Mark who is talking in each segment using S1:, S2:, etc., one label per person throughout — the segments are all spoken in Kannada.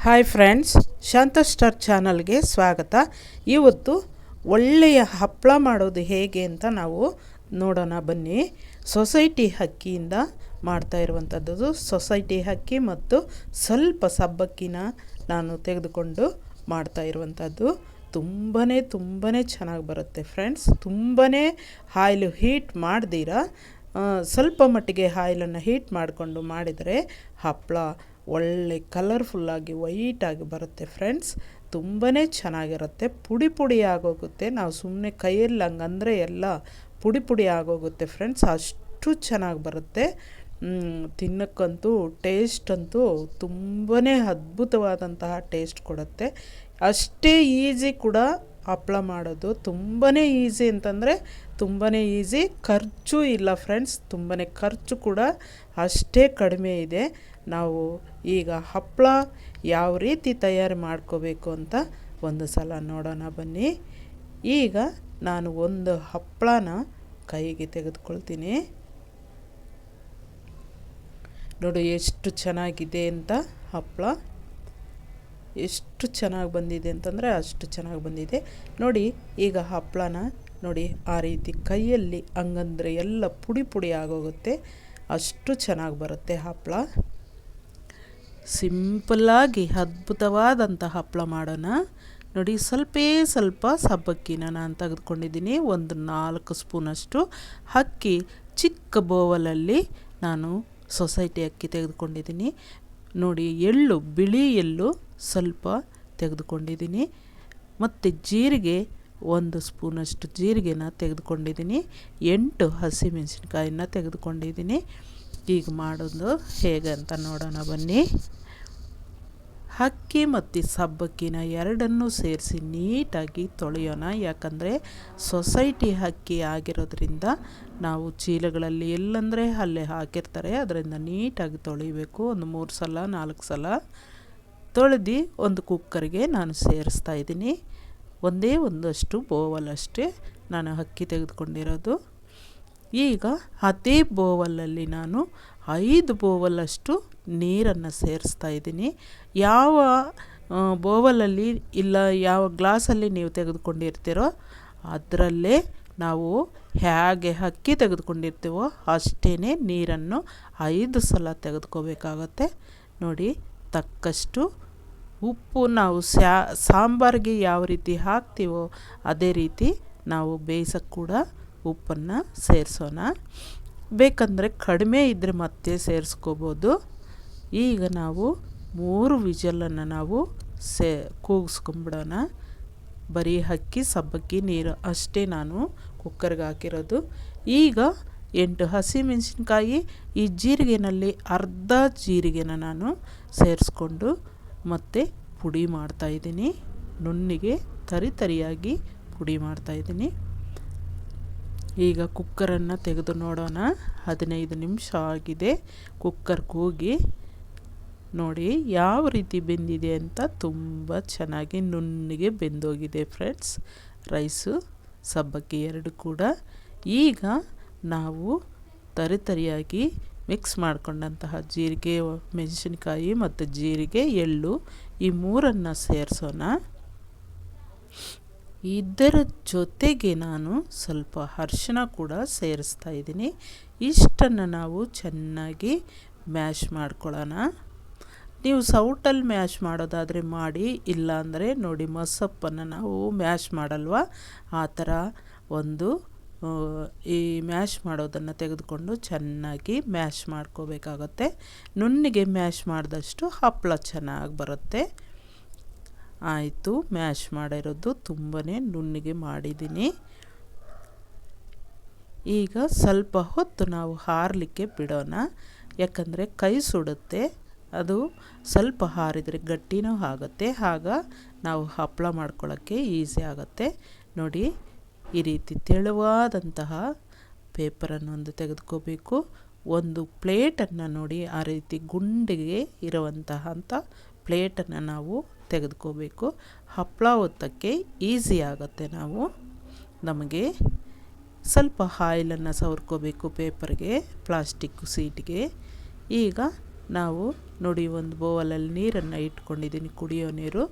S1: ಹಾಯ್ ಫ್ರೆಂಡ್ಸ್, ಶಾಂತ ಸ್ಟಾರ್ ಚಾನಲ್ಗೆ ಸ್ವಾಗತ. ಇವತ್ತು ಒಳ್ಳೆಯ ಹಪ್ಪಳ ಮಾಡೋದು ಹೇಗೆ ಅಂತ ನಾವು ನೋಡೋಣ ಬನ್ನಿ. ಸೊಸೈಟಿ ಅಕ್ಕಿಯಿಂದ ಮಾಡ್ತಾ ಇರುವಂಥದ್ದು. ಸೊಸೈಟಿ ಅಕ್ಕಿ ಮತ್ತು ಸ್ವಲ್ಪ ಸಬ್ಬಕ್ಕಿನ ನಾನು ತೆಗೆದುಕೊಂಡು ಮಾಡ್ತಾ ಇರುವಂಥದ್ದು. ತುಂಬಾ ಚೆನ್ನಾಗಿ ಬರುತ್ತೆ ಫ್ರೆಂಡ್ಸ್. ತುಂಬಾ ಆಯಿಲು ಹೀಟ್ ಮಾಡ್ದಿರ ಸ್ವಲ್ಪ ಮಟ್ಟಿಗೆ ಆಯಿಲನ್ನು ಹೀಟ್ ಮಾಡಿಕೊಂಡು ಮಾಡಿದರೆ ಹಪ್ಪಳ ಒಳ್ಳೆ ಕಲರ್ಫುಲ್ಲಾಗಿ ವೈಟಾಗಿ ಬರುತ್ತೆ ಫ್ರೆಂಡ್ಸ್. ತುಂಬಾ ಚೆನ್ನಾಗಿರುತ್ತೆ. ಪುಡಿ ಪುಡಿ ಆಗೋಗುತ್ತೆ. ನಾವು ಸುಮ್ಮನೆ ಕೈಯಲ್ಲಿ ಹಂಗಂದರೆ ಎಲ್ಲ ಪುಡಿ ಪುಡಿ ಆಗೋಗುತ್ತೆ ಫ್ರೆಂಡ್ಸ್. ಅಷ್ಟು ಚೆನ್ನಾಗಿ ಬರುತ್ತೆ. ತಿನ್ನೋಕ್ಕಂತೂ ಟೇಸ್ಟ್ ಅಂತೂ ತುಂಬಾ ಅದ್ಭುತವಾದಂತಹ ಟೇಸ್ಟ್ ಕೊಡುತ್ತೆ. ಅಷ್ಟೇ ಈಸಿ ಕೂಡ ಹಪ್ಪಳ ಮಾಡೋದು. ತುಂಬಾ ಈಸಿ ಅಂತಂದರೆ ತುಂಬಾ ಈಸಿ. ಖರ್ಚು ಇಲ್ಲ ಫ್ರೆಂಡ್ಸ್. ತುಂಬಾ ಖರ್ಚು ಕೂಡ ಅಷ್ಟೇ ಕಡಿಮೆ ಇದೆ. ನಾವು ಈಗ ಹಪ್ಪಳ ಯಾವ ರೀತಿ ತಯಾರು ಮಾಡ್ಕೋಬೇಕು ಅಂತ ಒಂದು ಸಲ ನೋಡೋಣ ಬನ್ನಿ. ಈಗ ನಾನು ಒಂದು ಹಪ್ಪಳನ ಕೈಗೆ ತೆಗೆದುಕೊಳ್ತೀನಿ. ನೋಡಿ ಎಷ್ಟು ಚೆನ್ನಾಗಿದೆ ಅಂತ. ಹಪ್ಪಳ ಎಷ್ಟು ಚೆನ್ನಾಗಿ ಬಂದಿದೆ ಅಂತಂದರೆ ಅಷ್ಟು ಚೆನ್ನಾಗಿ ಬಂದಿದೆ. ನೋಡಿ ಈಗ ಹಪ್ಪಳನ ನೋಡಿ ಆ ರೀತಿ ಕೈಯಲ್ಲಿ ಹಂಗಂದರೆ ಎಲ್ಲ ಪುಡಿ ಪುಡಿ ಆಗೋಗುತ್ತೆ. ಅಷ್ಟು ಚೆನ್ನಾಗಿ ಬರುತ್ತೆ ಹಪ್ಪಳ. ಸಿಂಪಲ್ಲಾಗಿ ಅದ್ಭುತವಾದಂಥ ಹಪ್ಪಳ ಮಾಡೋಣ. ನೋಡಿ ಸ್ವಲ್ಪ ಸಬ್ಬಕ್ಕಿನ ನಾನು ತೆಗೆದುಕೊಂಡಿದ್ದೀನಿ. ಒಂದು 4 ಸ್ಪೂನಷ್ಟು ಅಕ್ಕಿ ಚಿಕ್ಕ ಬೋವಲಲ್ಲಿ ನಾನು ಸೊಸೈಟಿ ಅಕ್ಕಿ ತೆಗೆದುಕೊಂಡಿದ್ದೀನಿ. ನೋಡಿ ಎಳ್ಳು, ಬಿಳಿ ಎಳ್ಳು ಸ್ವಲ್ಪ ತೆಗೆದುಕೊಂಡಿದ್ದೀನಿ. ಮತ್ತು ಜೀರಿಗೆ 1 ಸ್ಪೂನಷ್ಟು ಜೀರಿಗೆನ ತೆಗೆದುಕೊಂಡಿದ್ದೀನಿ. 8 ಹಸಿಮೆಣಸಿನ್ಕಾಯಿನ ತೆಗೆದುಕೊಂಡಿದ್ದೀನಿ. ಈಗ ಮಾಡೋದು ಹೇಗೆ ಅಂತ ನೋಡೋಣ ಬನ್ನಿ. ಅಕ್ಕಿ ಮತ್ತು ಸಬ್ಬಕ್ಕಿನ ಎರಡನ್ನೂ ಸೇರಿಸಿ ನೀಟಾಗಿ ತೊಳೆಯೋಣ. ಯಾಕಂದರೆ ಸೊಸೈಟಿ ಅಕ್ಕಿ ಆಗಿರೋದ್ರಿಂದ ನಾವು ಚೀಲಗಳಲ್ಲಿ ಎಲ್ಲಂದರೆ ಅಲ್ಲೇ ಹಾಕಿರ್ತಾರೆ. ಅದರಿಂದ ನೀಟಾಗಿ ತೊಳಿಬೇಕು. ಒಂದು 3 ಸಲ 4 ಸಲ ತೊಳೆದು ಒಂದು ಕುಕ್ಕರ್ಗೆ ನಾನು ಸೇರಿಸ್ತಾ ಇದ್ದೀನಿ. ಒಂದಷ್ಟು ಬೋವಲಷ್ಟೇ ನಾನು ಅಕ್ಕಿ ತೆಗೆದುಕೊಂಡಿರೋದು. ಈಗ ಅದೇ ಬೋವಲಲ್ಲಿ ನಾನು 5 ಬೋವಲಷ್ಟು ನೀರನ್ನು ಸೇರಿಸ್ತಾ ಇದ್ದೀನಿ. ಯಾವ ಬೋವಲಲ್ಲಿ ಇಲ್ಲ ಯಾವ ಗ್ಲಾಸಲ್ಲಿ ನೀವು ತೆಗೆದುಕೊಂಡಿರ್ತೀರೋ ಅದರಲ್ಲೇ ನಾವು ಹೇಗೆ ಅಕ್ಕಿ ತೆಗೆದುಕೊಂಡಿರ್ತೀವೋ ಅಷ್ಟೇ ನೀರನ್ನು 5 ಸಲ ತೆಗೆದುಕೋಬೇಕಾಗತ್ತೆ. ನೋಡಿ ತಕ್ಕಷ್ಟು ಉಪ್ಪು ನಾವು ಸಾಂಬಾರಿಗೆ ಯಾವ ರೀತಿ ಹಾಕ್ತೀವೋ ಅದೇ ರೀತಿ ನಾವು ಬೇಯಿಸೋಕ್ಕೆ ಕೂಡ ಉಪ್ಪನ್ನು ಸೇರಿಸೋಣ. ಬೇಕಂದರೆ ಕಡಿಮೆ ಇದ್ದರೆ ಮತ್ತೆ ಸೇರಿಸ್ಕೋಬೋದು. ಈಗ ನಾವು 3 ವಿಜಲನ್ನು ನಾವು ಕೂಗಿಸ್ಕೊಂಬಿಡೋಣ. ಬರೀ ಅಕ್ಕಿ ಸಬ್ಬಕ್ಕಿ ನೀರು ಅಷ್ಟೇ ನಾನು ಕುಕ್ಕರ್ಗೆ ಹಾಕಿರೋದು. ಈಗ 8 ಹಸಿಮೆಣಸಿನ್ಕಾಯಿ, ಈ ಜೀರಿಗೆನಲ್ಲಿ ಅರ್ಧ ಜೀರಿಗೆನ ನಾನು ಸೇರಿಸ್ಕೊಂಡು ಮತ್ತೆ ಪುಡಿ ಮಾಡ್ತಾಯಿದ್ದೀನಿ. ನುಣ್ಣಿಗೆ ತರಿಯಾಗಿ ಪುಡಿ ಮಾಡ್ತಾಯಿದ್ದೀನಿ. ಈಗ ಕುಕ್ಕರನ್ನು ತೆಗೆದು ನೋಡೋಣ. 15 ನಿಮಿಷ ಆಗಿದೆ. ಕುಕ್ಕರ್ ಕೂಗಿ ನೋಡಿ ಯಾವ ರೀತಿ ಬೆಂದಿದೆ ಅಂತ. ತುಂಬ ಚೆನ್ನಾಗಿ ನುಣ್ಣಿಗೆ ಬೆಂದೋಗಿದೆ ಫ್ರೆಂಡ್ಸ್. ರೈಸು ಸಬ್ಬಕ್ಕಿ ಎರಡು ಕೂಡ. ಈಗ ನಾವು ತರಿಯಾಗಿ ಮಿಕ್ಸ್ ಮಾಡಿಕೊಂಡಂತಹ ಜೀರಿಗೆ, ಮೆಣಸಿನ್ಕಾಯಿ ಮತ್ತು ಜೀರಿಗೆ, ಎಳ್ಳು ಈ 3 ಸೇರಿಸೋಣ. ಇದರ ಜೊತೆಗೆ ನಾನು ಸ್ವಲ್ಪ ಅರಿಶಿನ ಕೂಡ ಸೇರಿಸ್ತಾ ಇದ್ದೀನಿ. ಇಷ್ಟನ್ನು ನಾವು ಚೆನ್ನಾಗಿ ಮ್ಯಾಶ್ ಮಾಡ್ಕೊಳ್ಳೋಣ. ನೀವು ಸೌಟಲ್ಲಿ ಮ್ಯಾಶ್ ಮಾಡೋದಾದರೆ ಮಾಡಿ, ಇಲ್ಲಾಂದರೆ ನೋಡಿ ಮಸಪ್ಪನ್ನು ನಾವು ಮ್ಯಾಶ್ ಮಾಡಲ್ವ ಆ ಥರ ಒಂದು ಈ ಮ್ಯಾಶ್ ಮಾಡೋದನ್ನು ತೆಗೆದುಕೊಂಡು ಚೆನ್ನಾಗಿ ಮ್ಯಾಶ್ ಮಾಡ್ಕೋಬೇಕಾಗತ್ತೆ. ನುಣ್ಣಿಗೆ ಮ್ಯಾಶ್ ಮಾಡಿದಷ್ಟು ಹಪ್ಪಳ ಚೆನ್ನಾಗಿ ಬರುತ್ತೆ. ಆಯಿತು, ಮ್ಯಾಶ್ ಮಾಡಿರೋದು ತುಂಬಾ ನುಣ್ಣಿಗೆ ಮಾಡಿದ್ದೀನಿ. ಈಗ ಸ್ವಲ್ಪ ಹೊತ್ತು ನಾವು ಆರಲಿಕ್ಕೆ ಬಿಡೋಣ. ಯಾಕಂದರೆ ಕೈ ಸುಡುತ್ತೆ. ಅದು ಸ್ವಲ್ಪ ಆರಿದರೆ ಗಟ್ಟಿನೂ ಆಗುತ್ತೆ. ಆಗ ನಾವು ಹಪ್ಪಳ ಮಾಡ್ಕೊಳ್ಳೋಕ್ಕೆ ಈಸಿ ಆಗುತ್ತೆ. ನೋಡಿ ಈ ರೀತಿ ತೆಳುವಾದಂತಹ ಪೇಪರನ್ನು ಒಂದು ತೆಗೆದುಕೋಬೇಕು. ಒಂದು ಪ್ಲೇಟನ್ನು ನೋಡಿ ಆ ರೀತಿ ಗುಂಡಿಗೆ ಇರುವಂತಹ ಪ್ಲೇಟನ್ನು ನಾವು ತೆಗೆದುಕೋಬೇಕು. ಹಪ್ಪಳ ಒತ್ತಕ್ಕೆ ಈಸಿ ಆಗುತ್ತೆ. ನಮಗೆ ಸ್ವಲ್ಪ ಆಯಿಲನ್ನು ಸವರ್ಕೋಬೇಕು ಪೇಪರ್ಗೆ, ಪ್ಲಾಸ್ಟಿಕ್ ಸೀಟ್ಗೆ. ಈಗ ನಾವು ನೋಡಿ ಒಂದು ಬೌಲಲ್ಲಿ ನೀರನ್ನು ಇಟ್ಕೊಂಡಿದ್ದೀನಿ, ಕುಡಿಯೋ ನೀರು.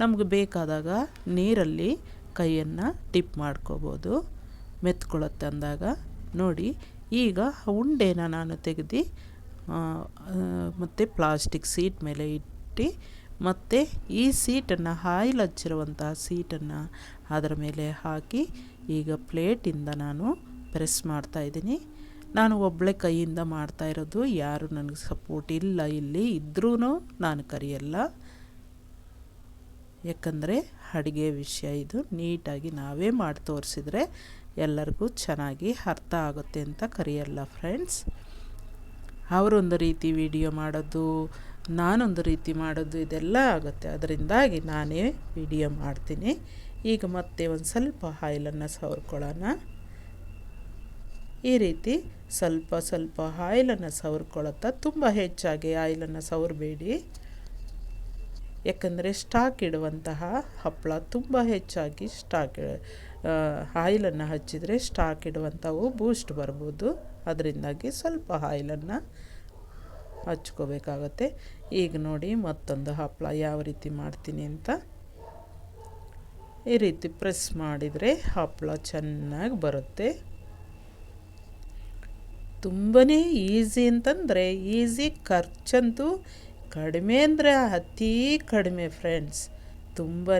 S1: ನಮಗೆ ಬೇಕಾದಾಗ ನೀರಲ್ಲಿ ಕೈಯನ್ನು ಡಿಪ್ ಮಾಡ್ಕೋಬೋದು ಮೆತ್ಕೊಳ್ಳುತ್ತೆ ಅಂದಾಗ. ನೋಡಿ ಈಗ ಉಂಡೆನ ನಾನು ತೆಗೆದು ಮತ್ತು ಪ್ಲಾಸ್ಟಿಕ್ ಸೀಟ್ ಮೇಲೆ ಇಟ್ಟು ಮತ್ತು ಈ ಸೀಟನ್ನು ಆಯಿಲ್ ಹಚ್ಚಿರುವಂತಹ ಸೀಟನ್ನು ಅದರ ಮೇಲೆ ಹಾಕಿ ಈಗ ಪ್ಲೇಟಿಂದ ನಾನು ಪ್ರೆಸ್ ಮಾಡ್ತಾಯಿದ್ದೀನಿ. ನಾನು ಒಬ್ಬಳೆ ಕೈಯಿಂದ ಮಾಡ್ತಾಯಿರೋದು, ಯಾರು ನನಗೆ ಸಪೋರ್ಟ್ ಇಲ್ಲ. ಇಲ್ಲಿ ಇದ್ರೂ ನಾನು ಕರೆಯಲ್ಲ, ಯಾಕಂದರೆ ಅಡುಗೆ ವಿಷಯ ಇದು. ನೀಟಾಗಿ ನಾವೇ ಮಾಡಿ ತೋರಿಸಿದ್ರೆ ಎಲ್ಲರಿಗೂ ಚೆನ್ನಾಗಿ ಅರ್ಥ ಆಗುತ್ತೆ ಅಂತ ಕರೆಯಲ್ಲ ಫ್ರೆಂಡ್ಸ್. ಅವರೊಂದು ರೀತಿ ವಿಡಿಯೋ ಮಾಡೋದು, ನಾನೊಂದು ರೀತಿ ಮಾಡೋದು, ಇದೆಲ್ಲ ಆಗುತ್ತೆ. ಅದರಿಂದಾಗಿ ನಾನೇ ವಿಡಿಯೋ ಮಾಡ್ತೀನಿ. ಈಗ ಮತ್ತೆ ಒಂದು ಸ್ವಲ್ಪ ಆಯಿಲನ್ನು ಸವರ್ಕೊಳ್ಳೋಣ. ಈ ರೀತಿ ಸ್ವಲ್ಪ ಸ್ವಲ್ಪ ಆಯಿಲನ್ನು ಸವರ್ಕೊಳ್ಳುತ್ತಾ, ತುಂಬ ಹೆಚ್ಚಾಗಿ ಆಯಿಲನ್ನು ಸವರಬೇಡಿ, ಯಾಕಂದರೆ ಸ್ಟಾಕ್ ಇಡುವಂತಹ ಹಪ್ಪಳ ತುಂಬ ಹೆಚ್ಚಾಗಿ ಆಯಿಲನ್ನು ಹಚ್ಚಿದರೆ ಸ್ಟಾಕ್ ಇಡುವಂಥವು ಬೂಸ್ಟ್ ಬರ್ಬೋದು. ಅದರಿಂದಾಗಿ ಸ್ವಲ್ಪ ಆಯಿಲನ್ನು ಹಚ್ಕೋಬೇಕಾಗತ್ತೆ. ಈಗ ನೋಡಿ ಮತ್ತೊಂದು ಹಪ್ಪಳ ಯಾವ ರೀತಿ ಮಾಡ್ತೀನಿ ಅಂತ. ಈ ರೀತಿ ಪ್ರೆಸ್ ಮಾಡಿದರೆ ಹಪ್ಪಳ ಚೆನ್ನಾಗಿ ಬರುತ್ತೆ. ತುಂಬಾ ಈಸಿ ಅಂತಂದರೆ ಈಸಿ, ಖರ್ಚಂತೂ ಕಡಿಮೆ ಅಂದರೆ ಅತೀ ಕಡಿಮೆ ಫ್ರೆಂಡ್ಸ್. ತುಂಬಾ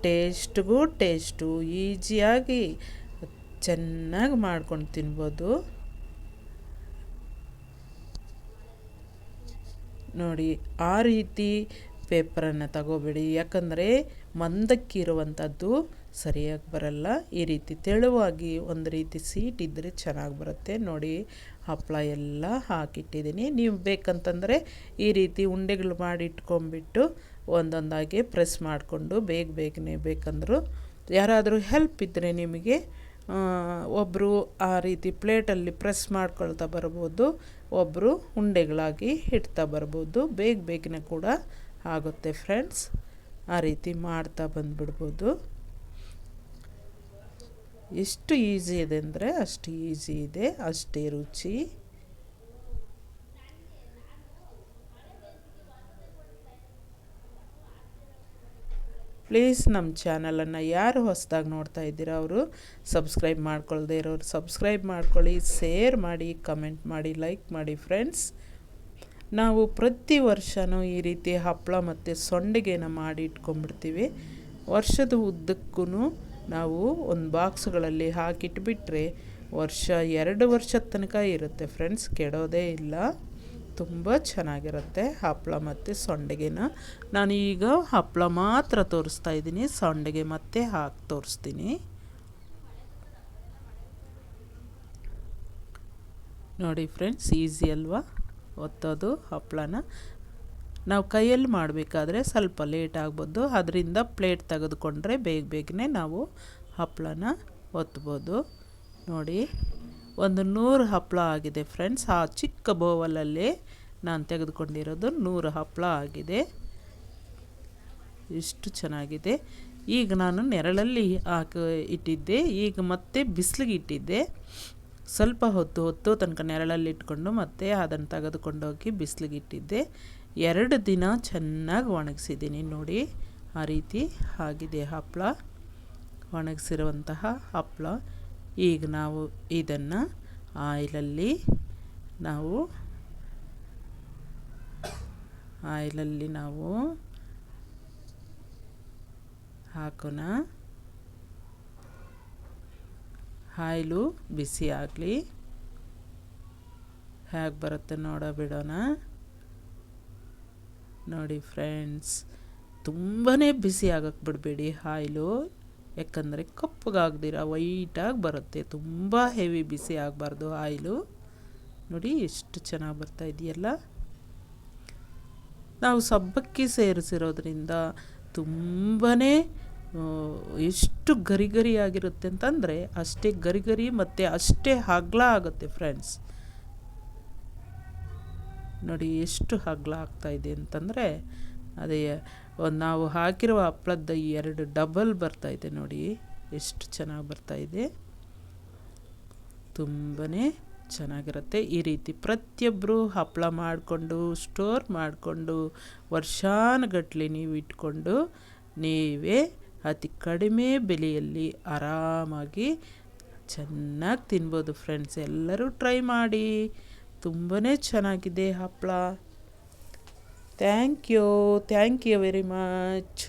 S1: ಟೇಸ್ಟ್ಗೂ ಟೇಸ್ಟು, ಈಸಿಯಾಗಿ ಚೆನ್ನಾಗಿ ಮಾಡ್ಕೊಂಡು ತಿನ್ಬೋದು. ನೋಡಿ ಆ ರೀತಿ ಪೇಪರನ್ನು ತಗೋಬೇಡಿ, ಯಾಕಂದರೆ ಮಂದಕ್ಕಿರುವಂಥದ್ದು ಸರಿಯಾಗಿ ಬರಲ್ಲ. ಈ ರೀತಿ ತೆಳುವಾಗಿ ಒಂದು ರೀತಿ ಸೀಟ್ ಇದ್ದರೆ ಚೆನ್ನಾಗಿ ಬರುತ್ತೆ. ನೋಡಿ ಹಪ್ಪಳ ಎಲ್ಲ ಹಾಕಿಟ್ಟಿದ್ದೀನಿ. ನೀವು ಬೇಕಂತಂದರೆ ಈ ರೀತಿ ಉಂಡೆಗಳು ಮಾಡಿ ಇಟ್ಕೊಂಡ್ಬಿಟ್ಟು ಒಂದೊಂದಾಗಿ ಪ್ರೆಸ್ ಮಾಡಿಕೊಂಡು ಬೇಗನೆ ಬೇಕಂದರೂ, ಯಾರಾದರೂ ಹೆಲ್ಪ್ ಇದ್ದರೆ ನಿಮಗೆ ಒಬ್ಬರು ಆ ರೀತಿ ಪ್ಲೇಟಲ್ಲಿ ಪ್ರೆಸ್ ಮಾಡ್ಕೊಳ್ತಾ ಬರ್ಬೋದು, ಒಬ್ಬರು ಉಂಡೆಗಳಾಗಿ ಇಡ್ತಾ ಬರ್ಬೋದು. ಬೇಗನೆ ಕೂಡ ಆಗುತ್ತೆ ಫ್ರೆಂಡ್ಸ್. ಆ ರೀತಿ ಮಾಡ್ತಾ ಬಂದುಬಿಡ್ಬೋದು. ಎಷ್ಟು ಈಸಿ ಇದೆ ಅಂದರೆ ಅಷ್ಟು ಈಸಿ ಇದೆ, ಅಷ್ಟೇ ರುಚಿ. ಪ್ಲೀಸ್ ನಮ್ಮ ಚಾನಲನ್ನು ಯಾರು ಹೊಸದಾಗಿ ನೋಡ್ತಾ ಇದ್ದೀರಾ ಅವರು ಸಬ್ಸ್ಕ್ರೈಬ್ ಮಾಡ್ಕೊಳ್ದೇ ಇರೋರು ಸಬ್ಸ್ಕ್ರೈಬ್ ಮಾಡ್ಕೊಳ್ಳಿ, ಶೇರ್ ಮಾಡಿ, ಕಮೆಂಟ್ ಮಾಡಿ, ಲೈಕ್ ಮಾಡಿ ಫ್ರೆಂಡ್ಸ್. ನಾವು ಪ್ರತಿ ವರ್ಷವೂ ಈ ರೀತಿ ಹಪ್ಪಳ ಮತ್ತು ಸಂಡಿಗೆನ ಮಾಡಿ ಇಟ್ಕೊಂಡ್ಬಿಡ್ತೀವಿ. ವರ್ಷದ ಉದ್ದಕ್ಕೂ ನಾವು ಒಂದು ಬಾಕ್ಸ್ಗಳಲ್ಲಿ ಹಾಕಿಟ್ಬಿಟ್ರೆ 2 ವರ್ಷದ ತನಕ ಇರುತ್ತೆ ಫ್ರೆಂಡ್ಸ್, ಕೆಡೋದೇ ಇಲ್ಲ. ತುಂಬ ಚೆನ್ನಾಗಿರುತ್ತೆ ಹಪ್ಪಳ ಮತ್ತು ಸಂಡಿಗೆನ. ನಾನು ಈಗ ಹಪ್ಪಳ ಮಾತ್ರ ತೋರಿಸ್ತಾ ಇದ್ದೀನಿ, ಸಂಡಿಗೆ ಮತ್ತೆ ಹಾಕಿ ತೋರಿಸ್ತೀನಿ. ನೋಡಿ ಫ್ರೆಂಡ್ಸ್, ಈಸಿ ಅಲ್ವಾ ಒತ್ತೋದು ಹಪ್ಪಳನ. ನಾವು ಕೈಯಲ್ಲಿ ಮಾಡಬೇಕಾದ್ರೆ ಸ್ವಲ್ಪ ಲೇಟ್ ಆಗ್ಬೋದು, ಅದರಿಂದ ಪ್ಲೇಟ್ ತೆಗೆದುಕೊಂಡ್ರೆ ಬೇಗನೆ ನಾವು ಹಪ್ಪಳನ ಒತ್ಬೋದು. ನೋಡಿ 100 ಹಪ್ಪಳ ಆಗಿದೆ ಫ್ರೆಂಡ್ಸ್. ಆ ಚಿಕ್ಕ ಬೌಲಲ್ಲಿ ನಾನು ತೆಗೆದುಕೊಂಡಿರೋದು 100 ಹಪ್ಪಳ ಆಗಿದೆ. ಎಷ್ಟು ಚೆನ್ನಾಗಿದೆ. ಈಗ ನಾನು ನೆರಳಲ್ಲಿ ಹಾಕಿ ಇಟ್ಟಿದ್ದೆ, ಈಗ ಮತ್ತೆ ಬಿಸಿಲಿಗೆ ಇಟ್ಟಿದ್ದೆ. ಸ್ವಲ್ಪ ಹೊತ್ತು ತನಕ ನೆರಳಲ್ಲಿ ಇಟ್ಕೊಂಡು ಮತ್ತೆ ಅದನ್ನು ತೆಗೆದುಕೊಂಡೋಗಿ ಬಿಸಿಲಿಗೆ ಇಟ್ಟಿದ್ದೆ. 2 ದಿನ ಚೆನ್ನಾಗಿ ಒಣಗಿಸಿದ್ದೀನಿ. ನೋಡಿ ಆ ರೀತಿ ಆಗಿದೆ ಹಪ್ಪಳ, ಒಣಗಿಸಿರುವಂತಹ ಹಪ್ಪಳ. ಈಗ ನಾವು ಇದನ್ನು ಆಯಿಲಲ್ಲಿ ಹಾಕೋಣ. ಆಯಿಲು ಬಿಸಿ ಆಗಲಿ, ಹೇಗೆ ಬರುತ್ತೆ ಬಿಡೋಣ. ನೋಡಿ ಫ್ರೆಂಡ್ಸ್, ತುಂಬಾ ಬಿಸಿ ಆಗಕ್ಕೆ ಬಿಡಬೇಡಿ ಆಯಿಲು, ಯಾಕಂದರೆ ಕಪ್ಪಗಾಗ್ದಿರ ವೈಟಾಗಿ ಬರುತ್ತೆ. ತುಂಬ ಹೆವಿ ಬಿಸಿ ಆಗಬಾರ್ದು ಆಯಿಲು. ನೋಡಿ ಎಷ್ಟು ಚೆನ್ನಾಗಿ ಬರ್ತಾ ಇದೆಯಲ್ಲ. ನಾವು ಸಬ್ಬಕ್ಕಿ ಸೇರಿಸಿರೋದ್ರಿಂದ ತುಂಬಾ ಎಷ್ಟು ಗರಿ ಆಗಿರುತ್ತೆ ಅಂತಂದರೆ ಅಷ್ಟೇ ಗರಿ ಮತ್ತು ಅಷ್ಟೇ ಅಗಲ ಆಗುತ್ತೆ ಫ್ರೆಂಡ್ಸ್. ನೋಡಿ ಎಷ್ಟು ಅಗಲ ಆಗ್ತಾಯಿದೆ ಅಂತಂದರೆ ಅದೇ ನಾವು ಹಾಕಿರುವ ಹಪ್ಪಳದ 2 ಡಬಲ್ ಬರ್ತಾಯಿದೆ. ನೋಡಿ ಎಷ್ಟು ಚೆನ್ನಾಗಿ ಬರ್ತಾಯಿದೆ, ತುಂಬಾ ಚೆನ್ನಾಗಿರುತ್ತೆ. ಈ ರೀತಿ ಪ್ರತಿಯೊಬ್ಬರು ಹಪ್ಪಳ ಮಾಡಿಕೊಂಡು ಸ್ಟೋರ್ ಮಾಡಿಕೊಂಡು ವರ್ಷಾನುಗಟ್ಲೆ ನೀವು ಇಟ್ಕೊಂಡು ನೀವೇ ಅತಿ ಕಡಿಮೆ ಬೆಲೆಯಲ್ಲಿ ಆರಾಮಾಗಿ ಚೆನ್ನಾಗಿ ತಿನ್ಬೋದು ಫ್ರೆಂಡ್ಸ್. ಎಲ್ಲರೂ ಟ್ರೈ ಮಾಡಿ, ತುಂಬಾ ಚೆನ್ನಾಗಿದೆ ಹಪ್ಪಳ. Thank you very much.